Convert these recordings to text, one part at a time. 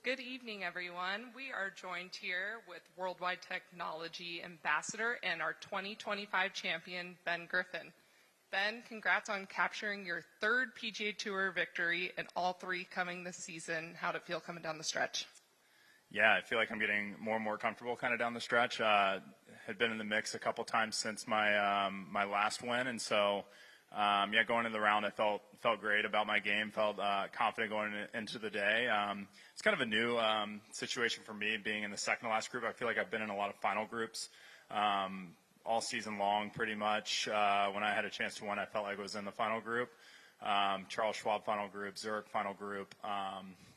Good evening, everyone. We are joined here with Worldwide Technology Ambassador and our 2025 champion, Ben Griffin. Ben, congrats on capturing your third PGA Tour victory and all three coming this season. How'd it feel coming down the stretch? Yeah, I feel like I'm getting more and more comfortable kind of down the stretch. Had been in the mix a couple times since my last win, and so going into the round, I felt great about my game. Felt confident going into the day. It's kind of a new situation for me, being in the second to last group. I feel like I've been in a lot of final groups all season long, pretty much. When I had a chance to win, I felt like I was in the final group. Charles Schwab final group, Zurich final group,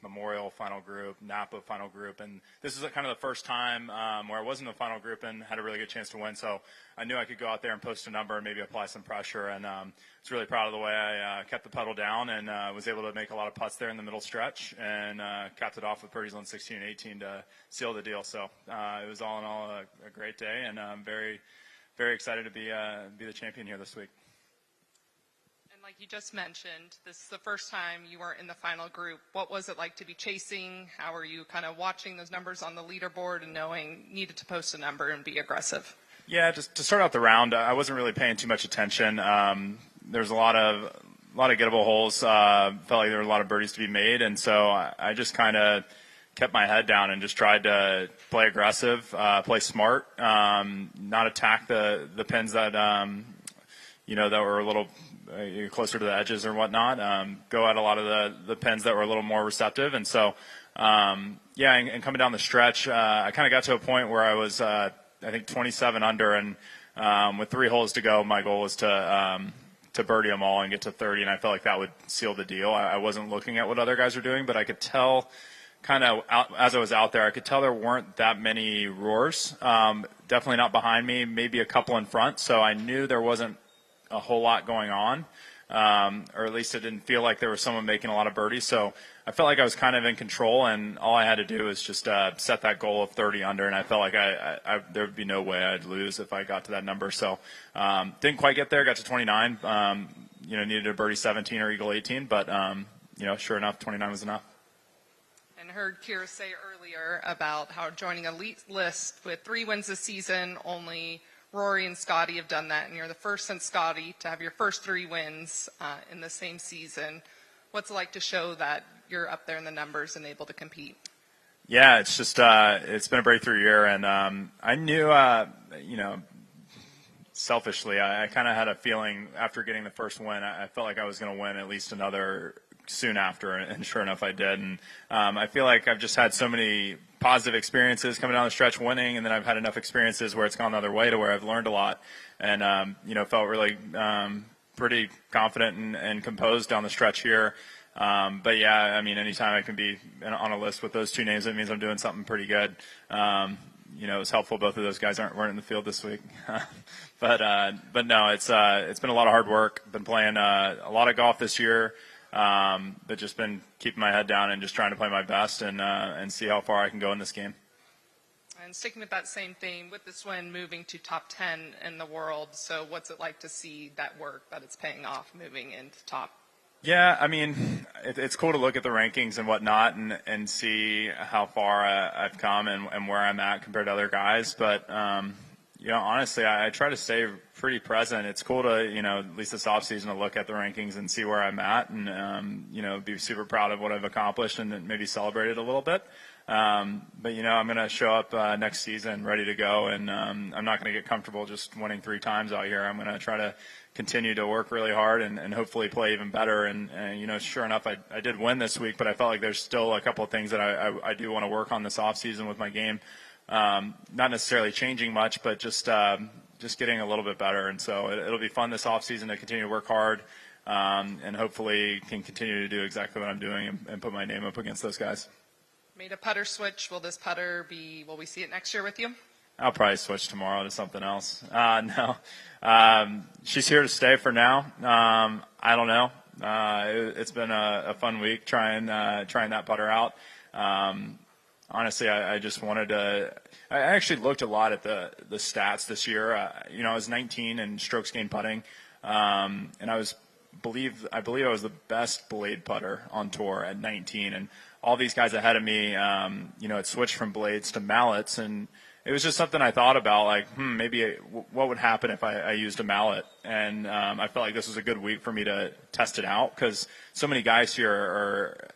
Memorial final group, Napa final group, and this is kind of the first time where I was in the final group and had a really good chance to win. So I knew I could go out there and post a number and maybe apply some pressure, and I was really proud of the way I kept the pedal down and was able to make a lot of putts there in the middle stretch and capped it off with birdies on 16 and 18 to seal the deal. So it was all in all a great day, and I'm very, very excited to be the champion here this week. Like you just mentioned, this is the first time you were in the final group. What was it like to be chasing? How were you kind of watching those numbers on the leaderboard and knowing needed to post a number and be aggressive? Yeah, just to start out the round, I wasn't really paying too much attention. There's a lot of gettable holes. Felt like there were a lot of birdies to be made, and so I just kind of kept my head down and just tried to play aggressive, play smart, not attack the pins that that were a little closer to the edges or whatnot, go at a lot of the pins that were a little more receptive. And so, and coming down the stretch, I kind of got to a point where I was, I think 27 under, and with 3 holes to go, my goal was to birdie them all and get to 30, and I felt like that would seal the deal. I wasn't looking at what other guys were doing, but I could tell kind of as I was out there, I could tell there weren't that many roars. Definitely not behind me, maybe a couple in front, so I knew there wasn't a whole lot going on, or at least it didn't feel like there was someone making a lot of birdies. So I felt like I was kind of in control, and all I had to do was just set that goal of 30 under, and I felt like there would be no way I'd lose if I got to that number. So didn't quite get there, got to 29, needed a birdie 17 or eagle 18, but sure enough, 29 was enough. And heard Kira say earlier about how joining a elite list with 3 wins this season, only Rory and Scotty have done that, and you're the first since Scotty to have your first 3 wins in the same season. What's it like to show that you're up there in the numbers and able to compete? Yeah, it's just it's been a breakthrough year, and I knew, selfishly, I kind of had a feeling after getting the first win, I felt like I was going to win at least another soon after, and sure enough I did. And I feel like I've just had so many positive experiences coming down the stretch winning, and then I've had enough experiences where it's gone the other way to where I've learned a lot, and felt really pretty confident and composed down the stretch here. But yeah, I mean, anytime I can be on a list with those 2 names, it means I'm doing something pretty good. It was helpful both of those guys weren't in the field this week. but no, it's been a lot of hard work. Been playing a lot of golf this year. But just been keeping my head down and just trying to play my best and see how far I can go in this game. And sticking with that same theme, with this win moving to top 10 in the world, so what's it like to see that work, that it's paying off moving into top? Yeah, I mean, it's cool to look at the rankings and whatnot and see how far I've come and where I'm at compared to other guys. But, honestly, I try to stay pretty present. It's cool to, at least this offseason, to look at the rankings and see where I'm at and, be super proud of what I've accomplished and then maybe celebrate it a little bit. But, I'm going to show up next season ready to go, and I'm not going to get comfortable just winning 3 times out here. I'm going to try to continue to work really hard and hopefully play even better. And sure enough, I did win this week, but I felt like there's still a couple of things that I do want to work on this offseason with my game. Not necessarily changing much, but just getting a little bit better. And so it'll be fun this offseason to continue to work hard and hopefully can continue to do exactly what I'm doing and put my name up against those guys. Made a putter switch. Will this putter will we see it next year with you? I'll probably switch tomorrow to something else. No. She's here to stay for now. I don't know. It's been a fun week trying that putter out. Honestly, I just wanted to – I actually looked a lot at the stats this year. I was 19 in strokes gained putting, and I was I believe I was the best blade putter on tour at 19, and all these guys ahead of me, had switched from blades to mallets, and it was just something I thought about, like, maybe what would happen if I used a mallet? And I felt like this was a good week for me to test it out, because so many guys here are,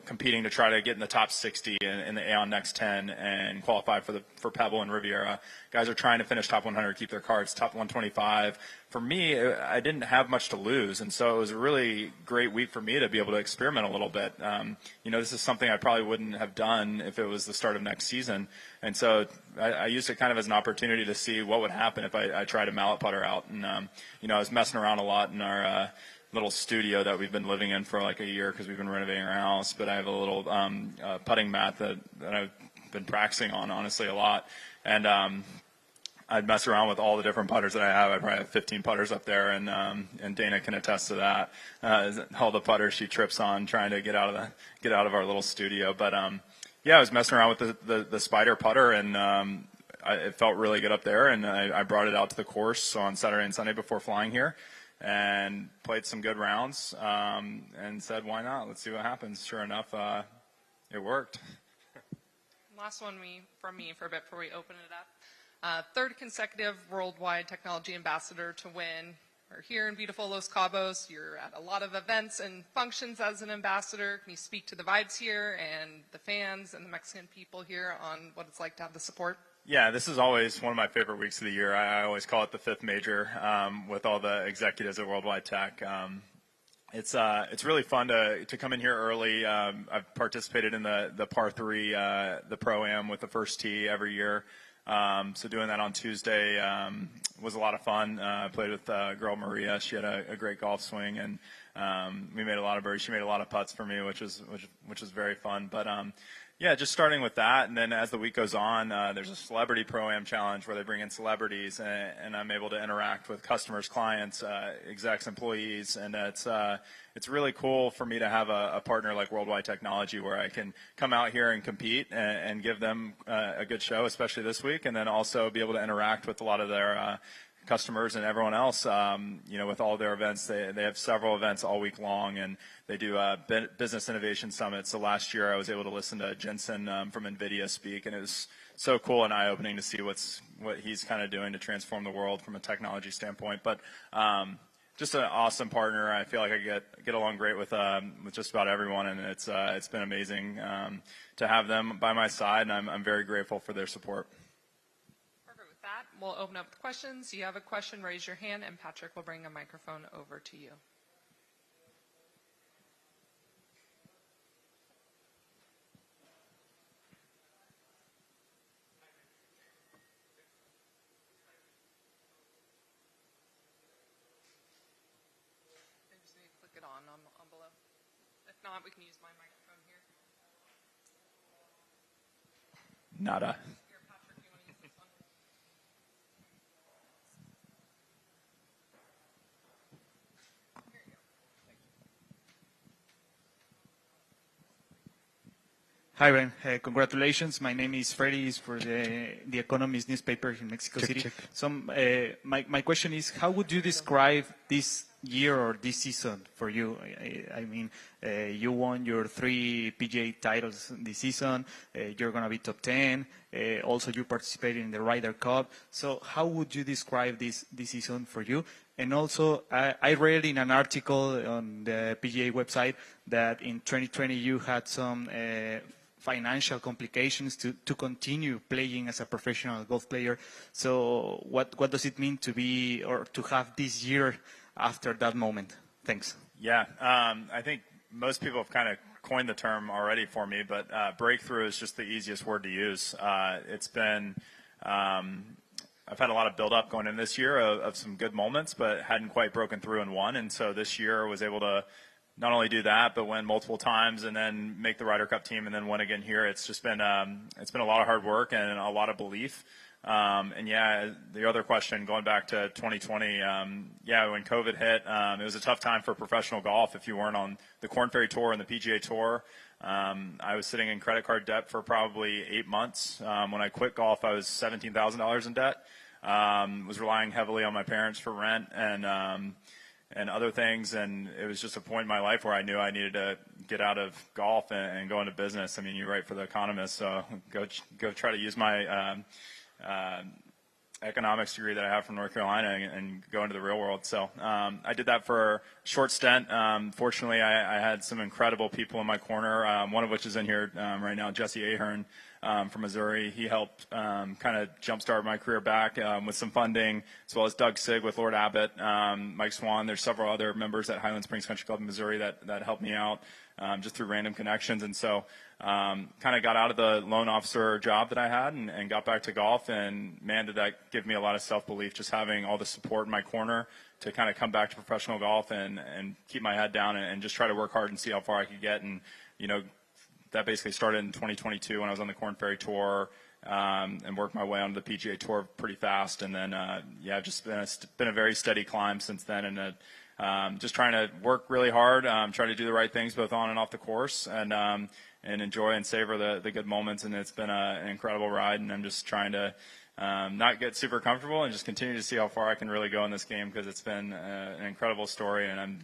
competing to try to get in the top 60 in the Aon Next 10 and qualify for Pebble and Riviera. Guys are trying to finish top 100, keep their cards, top 125. For me, I didn't have much to lose, and so it was a really great week for me to be able to experiment a little bit. This is something I probably wouldn't have done if it was the start of next season, and so I used it kind of as an opportunity to see what would happen if I tried a mallet putter out. And I was messing around a lot in our little studio that we've been living in for like a year because we've been renovating our house. But I have a little putting mat that I've been practicing on, honestly, a lot. And I'd mess around with all the different putters that I have. I probably have 15 putters up there, and Dana can attest to that. All the putters she trips on trying to get out of our little studio. But I was messing around with the Spider putter, and it felt really good up there. And I brought it out to the course on Saturday and Sunday before flying here, and played some good rounds, and said, why not? Let's see what happens. Sure enough, it worked. Last one from me for a bit before we open it up. Third consecutive worldwide technology ambassador to win. We're here in beautiful Los Cabos. You're at a lot of events and functions as an ambassador. Can you speak to the vibes here and the fans and the Mexican people here on what it's like to have the support? Yeah, this is always one of my favorite weeks of the year. I always call it the fifth major with all the executives at Worldwide Tech. It's really fun to come in here early. I've participated in the par 3, the Pro-Am with the first tee every year. So doing that on Tuesday was a lot of fun. I played with girl Maria. She had a great golf swing, and we made a lot of birdies. She made a lot of putts for me, which was very fun. But just starting with that, and then as the week goes on, there's a celebrity Pro-Am challenge where they bring in celebrities, and I'm able to interact with customers, clients, execs, employees, and it's really cool for me to have a partner like Worldwide Technology where I can come out here and compete and give them a good show, especially this week, and then also be able to interact with a lot of their customers and everyone else, with all their events. They have several events all week long, and they do business innovation summits. So last year I was able to listen to Jensen from NVIDIA speak, and it was so cool and eye-opening to see what he's kind of doing to transform the world from a technology standpoint. But just an awesome partner. I feel like I get along great with just about everyone, and it's been amazing to have them by my side, and I'm very grateful for their support. With that, we'll open up the questions. You have a question, raise your hand, and Patrick will bring a microphone over to you. I just need to click it on below. If not, we can use my microphone here. Nada. Hi, Ben. Congratulations. My name is Freddy. It's for the Economist newspaper in Mexico City. Check. So my question is, how would you describe this year or this season for you? I mean, you won your 3 PGA titles this season. You're going to be top 10. Also, you participated in the Ryder Cup. So how would you describe this season for you? And also, I read in an article on the PGA website that in 2020 you had some financial complications to continue playing as a professional golf player. So what does it mean to be or to have this year after that moment? Thanks. Yeah, I think most people have kind of coined the term already for me, but breakthrough is just the easiest word to use. It's been I've had a lot of build-up going in this year of some good moments, but hadn't quite broken through in one. And so this year was able to not only do that, but win multiple times and then make the Ryder Cup team and then win again here. It's just been a lot of hard work and a lot of belief. And yeah, the other question, going back to 2020, when COVID hit, it was a tough time for professional golf. If you weren't on the Korn Ferry Tour and the PGA Tour, I was sitting in credit card debt for probably 8 months. When I quit golf, I was $17,000 in debt. Was relying heavily on my parents for rent, and and other things, and it was just a point in my life where I knew I needed to get out of golf and go into business. I mean, you write for The Economist, so go try to use my economics degree that I have from North Carolina and go into the real world. So I did that for a short stint. Fortunately, I had some incredible people in my corner, one of which is in here right now, Jesse Ahern from Missouri. He helped kind of jumpstart my career back with some funding, as well as Doug Sigg with Lord Abbott, Mike Swan. There's several other members at Highland Springs Country Club in Missouri that helped me out just through random connections. And so kind of got out of the loan officer job that I had and got back to golf. And man, did that give me a lot of self-belief, just having all the support in my corner to kind of come back to professional golf and keep my head down and just try to work hard and see how far I could get. And, you know, that basically started in 2022 when I was on the Korn Ferry Tour and worked my way onto the PGA Tour pretty fast. And then, just been a very steady climb since then. And just trying to work really hard, try to do the right things both on and off the course, and enjoy and savor the good moments. And it's been an incredible ride, and I'm just trying to not get super comfortable and just continue to see how far I can really go in this game, because it's been an incredible story, and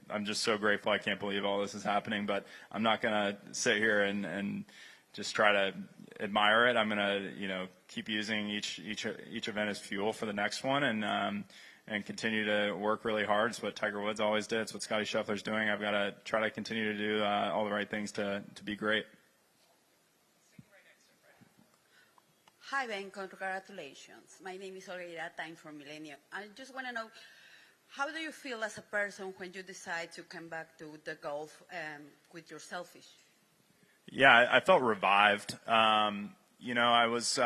I'm just so grateful. I can't believe all this is happening, but I'm not going to sit here and just try to admire it. I'm going to, keep using each event as fuel for the next one, and continue to work really hard. It's what Tiger Woods always did. It's what Scottie Scheffler's doing. I've got to try to continue to do all the right things to be great. Hi, Ben. Congratulations. My name is Olga. Time for Millennium. I just want to know, how do you feel as a person when you decide to come back to the golf with your selfish? Yeah, I felt revived. I was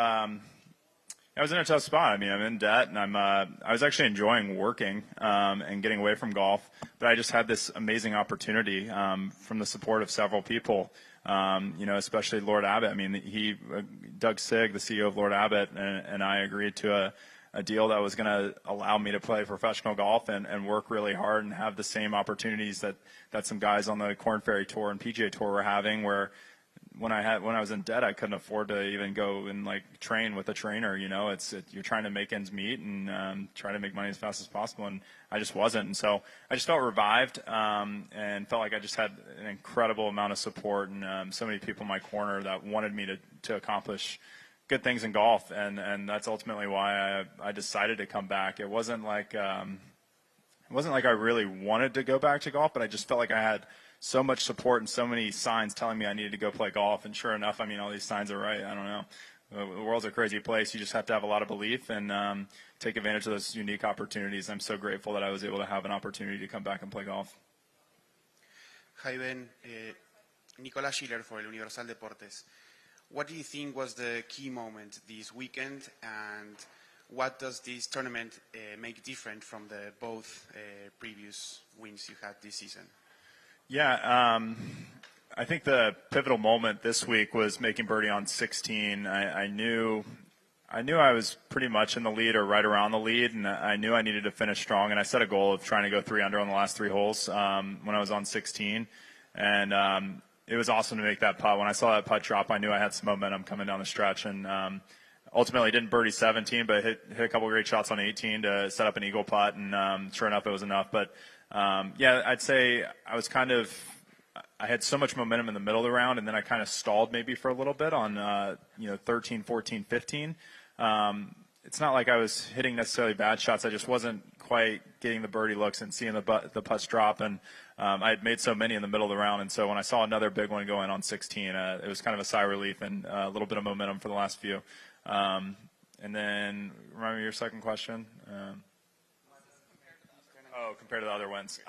in a tough spot. I mean, I'm in debt, and I was actually enjoying working and getting away from golf. But I just had this amazing opportunity from the support of several people. Especially Lord Abbott. I mean, Doug Sigg, the CEO of Lord Abbott, and I agreed to a deal that was going to allow me to play professional golf and work really hard and have the same opportunities that some guys on the Korn Ferry Tour and PGA Tour were having, where when I was in debt, I couldn't afford to even go and train with a trainer. You're trying to make ends meet and try to make money as fast as possible, and I just wasn't. And so I just felt revived and felt like I just had an incredible amount of support and so many people in my corner that wanted me to accomplish good things in golf, and that's ultimately why I decided to come back. It wasn't like I really wanted to go back to golf, but I just felt like I had so much support and so many signs telling me I needed to go play golf. And sure enough, all these signs are right. I don't know. The world's a crazy place. You just have to have a lot of belief and take advantage of those unique opportunities. I'm so grateful that I was able to have an opportunity to come back and play golf. Hi, Ben. Nicolás Schiller for El Universal Deportes. What do you think was the key moment this weekend, and what does this tournament make different from the both previous wins you had this season? Yeah, I think the pivotal moment this week was making birdie on 16. I knew I was pretty much in the lead or right around the lead, and I knew I needed to finish strong. And I set a goal of trying to go 3 under on the last 3 holes when I was on 16. And it was awesome to make that putt. When I saw that putt drop, I knew I had some momentum coming down the stretch. And ultimately didn't birdie 17, but hit a couple great shots on 18 to set up an eagle putt. And sure enough, it was enough. But I'd say I had so much momentum in the middle of the round, and then I kind of stalled maybe for a little bit on 13, 14, 15. It's not like I was hitting necessarily bad shots. I just wasn't quite getting the birdie looks and seeing the putts drop, and I had made so many in the middle of the round. And so when I saw another big one go in on 16, it was kind of a sigh of relief and a little bit of momentum for the last few. And then remind me your second question. Compared to the other ones.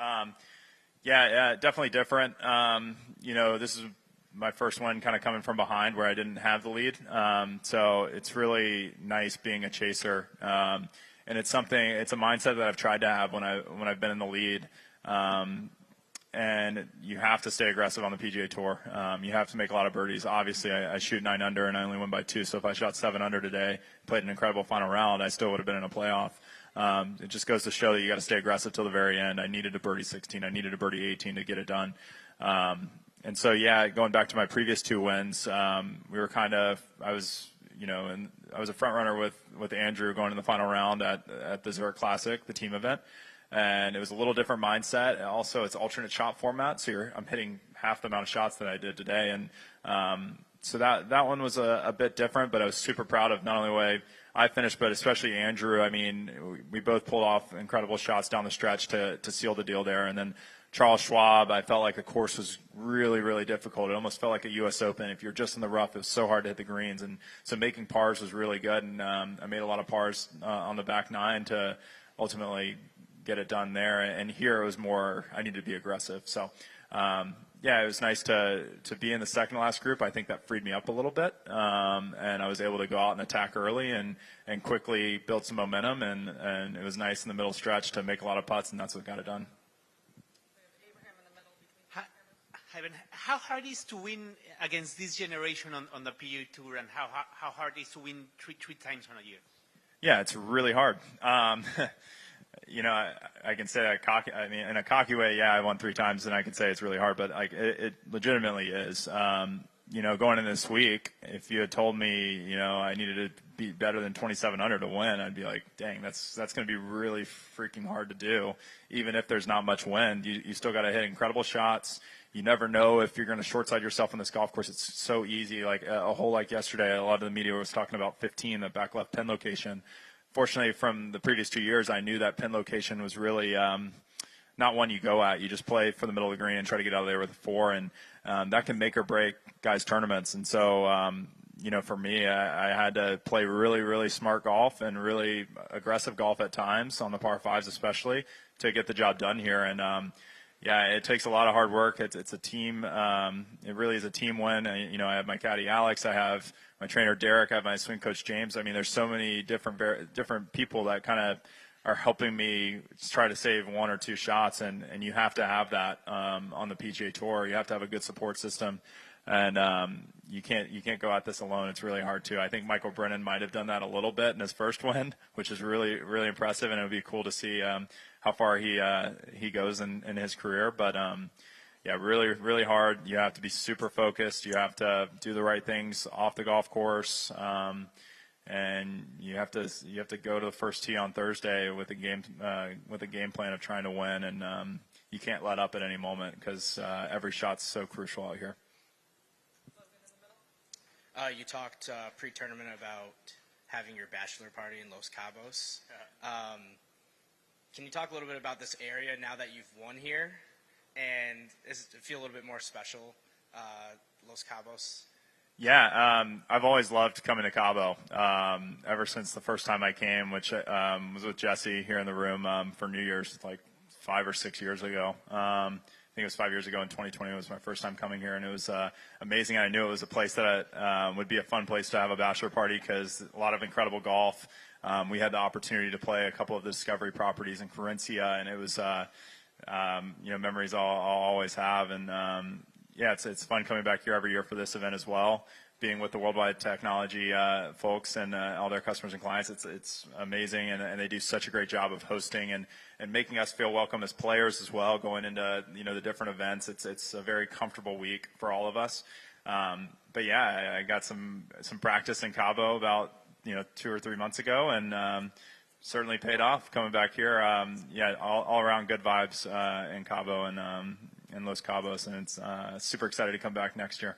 Definitely different. This is my first one kind of coming from behind where I didn't have the lead. So it's really nice being a chaser. And it's a mindset that I've tried to have when I've been in the lead. And you have to stay aggressive on the PGA Tour. You have to make a lot of birdies. Obviously, I shoot 9 under and I only win by 2. So if I shot 7 under today, played an incredible final round, I still would have been in a playoff. It just goes to show that you got to stay aggressive till the very end. I needed a birdie 16. I needed a birdie 18 to get it done. And so, going back to my previous 2 wins, I was a front runner with Andrew going in the final round at the Zurich Classic, the team event. and it was a little different mindset. And also, it's alternate shot format, so I'm hitting half the amount of shots that I did today, and so that one was a bit different. But I was super proud of not only the way I finished, but especially Andrew. I mean, we both pulled off incredible shots down the stretch to seal the deal there, and then Charles Schwab, I felt like the course was really, really difficult. It almost felt like a U.S. Open. If you're just in the rough, it was so hard to hit the greens. And so making pars was really good. And I made a lot of pars on the back nine to ultimately get it done there. And here it was more, I needed to be aggressive. So, yeah, it was nice to be in the second last group. I think that freed me up a little bit. And I was able to go out and attack early and quickly build some momentum. And it was nice in the middle stretch to make a lot of putts, and that's what got it done. How hard is to win against this generation on the PGA Tour, and how hard is to win three times on a year? Yeah, it's really hard. You know, I can say that in a cocky way, yeah, I won 3 times, and I can say it's really hard, but like it legitimately is. You know, going in this week, if you had told me, you know, I needed to be better than 27 under to win, I'd be like, dang, that's going to be really freaking hard to do. Even if there's not much wind, you still got to hit incredible shots. You never know if you're going to short side yourself on this golf course. It's so easy. Like a hole like yesterday, a lot of the media was talking about 15, the back left pin location. Fortunately, from the previous 2 years, I knew that pin location was really not one you go at. You just play for the middle of the green and try to get out of there with a 4, and that can make or break guys' tournaments. And so, you know, for me, I had to play really, really smart golf and really aggressive golf at times on the par 5s especially to get the job done here. And yeah, it takes a lot of hard work. It's a team. It really is a team win. You know, I have my caddy Alex, I have my trainer Derek, I have my swing coach James. I mean, there's so many different people that kind of are helping me try to save 1 or 2 shots, and you have to have that on the PGA Tour. You have to have a good support system, and you can't go at this alone. It's really hard to. I think Michael Brennan might have done that a little bit in his first win, which is really, really impressive, and it would be cool to see how far he goes in his career. But yeah, really, really hard. You have to be super focused. You have to do the right things off the golf course, and you have to go to the first tee on Thursday with a game plan of trying to win, and you can't let up at any moment because every shot's so crucial out here. You talked pre-tournament about having your bachelor party in Los Cabos. Can you talk a little bit about this area now that you've won here? And does it feel a little bit more special, Los Cabos? Yeah, I've always loved coming to Cabo ever since the first time I came, which was with Jesse here in the room for New Year's, like 5 or 6 years ago. I think it was 5 years ago in 2020. It was my first time coming here, and it was amazing. I knew it was a place that would be a fun place to have a bachelor party because a lot of incredible golf. We had the opportunity to play a couple of the Discovery properties in Carinthia, and it was you know, memories I'll always have. And yeah, it's fun coming back here every year for this event as well. Being with the Worldwide Technology folks and all their customers and clients, it's amazing, and they do such a great job of hosting and making us feel welcome as players as well. Going into, you know, the different events, it's a very comfortable week for all of us. But yeah, I got some practice in Cabo about 2 or 3 months ago, and certainly paid off coming back here. Yeah, all around good vibes in Cabo and Los Cabos, and it's super excited to come back next year.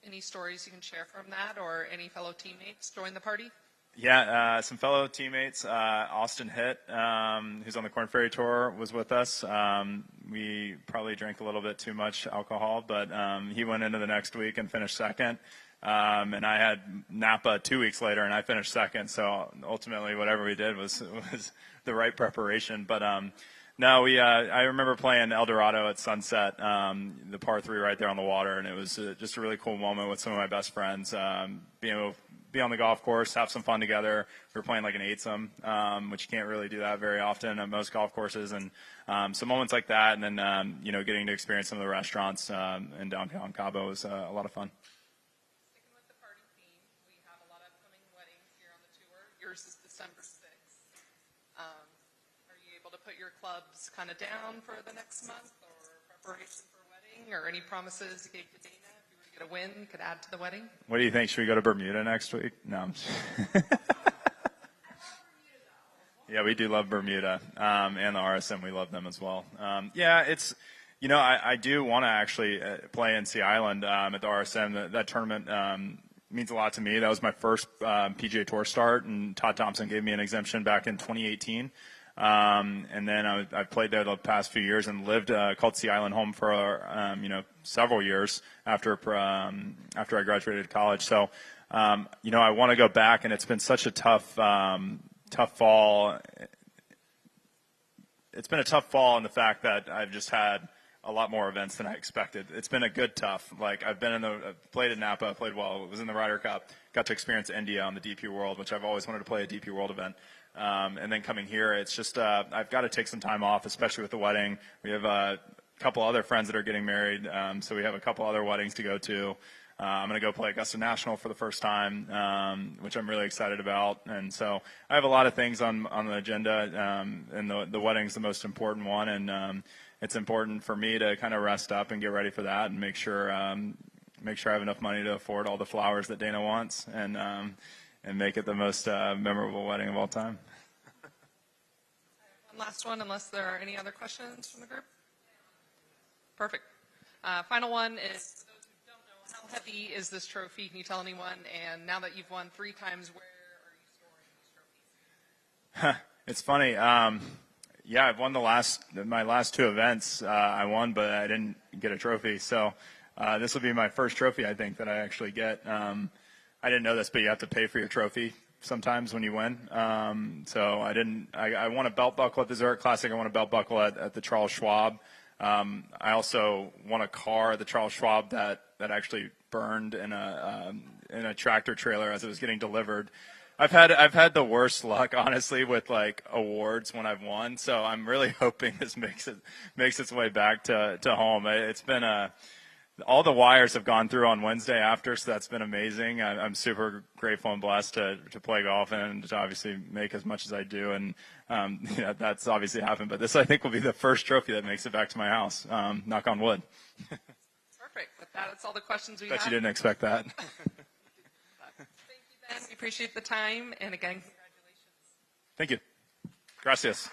Any stories you can share from that, or any fellow teammates join the party? Yeah, some fellow teammates. Austin Hitt, who's on the Korn Ferry Tour, was with us. We probably drank a little bit too much alcohol, but he went into the next week and finished second. And I had Napa 2 weeks later, and I finished second. So ultimately, whatever we did was the right preparation. But no, I remember playing El Dorado at sunset, the par 3 right there on the water, and it was just a really cool moment with some of my best friends. Being able to be on the golf course, have some fun together. We were playing like an 8-some, which you can't really do that very often at most golf courses, and some moments like that, and then getting to experience some of the restaurants in downtown Cabo was a lot of fun. Sticking with the party theme, we have a lot of upcoming weddings here on the tour. Yours is December 6th. Are you able to put your clubs kind of down for the next month, or preparation for a wedding, or any promises you gave to Dana? If you were to get a win, could add to the wedding? What do you think? Should we go to Bermuda next week? No. Yeah, we do love Bermuda, and the RSM. We love them as well. Yeah, it's, you know, I do want to actually play in Sea Island at the RSM. That tournament means a lot to me. That was my first PGA Tour start, and Todd Thompson gave me an exemption back in 2018. And then I've played there the past few years and lived called Sea Island home for you know, several years after I graduated college. So you know, I want to go back, and it's been such a tough fall. It's been a tough fall in the fact that I've just had a lot more events than I expected. It's been a good tough. Like, I've played at Napa, played well, was in the Ryder Cup, got to experience India on the DP World, which I've always wanted to play a DP World event. And then coming here, it's just I've got to take some time off, especially with the wedding. We have a couple other friends that are getting married, so we have a couple other weddings to go to. I'm going to go play Augusta National for the first time, which I'm really excited about. And so I have a lot of things on the agenda, and the wedding's the most important one. And it's important for me to kind of rest up and get ready for that, and make sure I have enough money to afford all the flowers that Dana wants, and make it the most memorable wedding of all time. One last one, unless there are any other questions from the group. Perfect. Final one is, for those who don't know, how heavy is this trophy? Can you tell anyone? And now that you've won 3 times, where are you storing these trophies? It's funny. Yeah, I've won my last 2 events. I won, but I didn't get a trophy. So this will be my first trophy, I think, that I actually get. I didn't know this, but you have to pay for your trophy sometimes when you win. So I didn't. I won a belt buckle at the Zurich Classic. I won a belt buckle at the Charles Schwab. I also won a car at the Charles Schwab that actually burned in a tractor trailer as it was getting delivered. I've had the worst luck, honestly, with like awards when I've won. So I'm really hoping this makes its way back to home. It's been all the wires have gone through on Wednesday after, so that's been amazing. I'm super grateful and blessed to play golf and to obviously make as much as I do, and you know, that's obviously happened. But this, I think, will be the first trophy that makes it back to my house. Knock on wood. Perfect. With that, that's all the questions we Bet have. you didn't expect that. Thank you, Ben. We appreciate the time, and again, congratulations. Thank you. Gracias.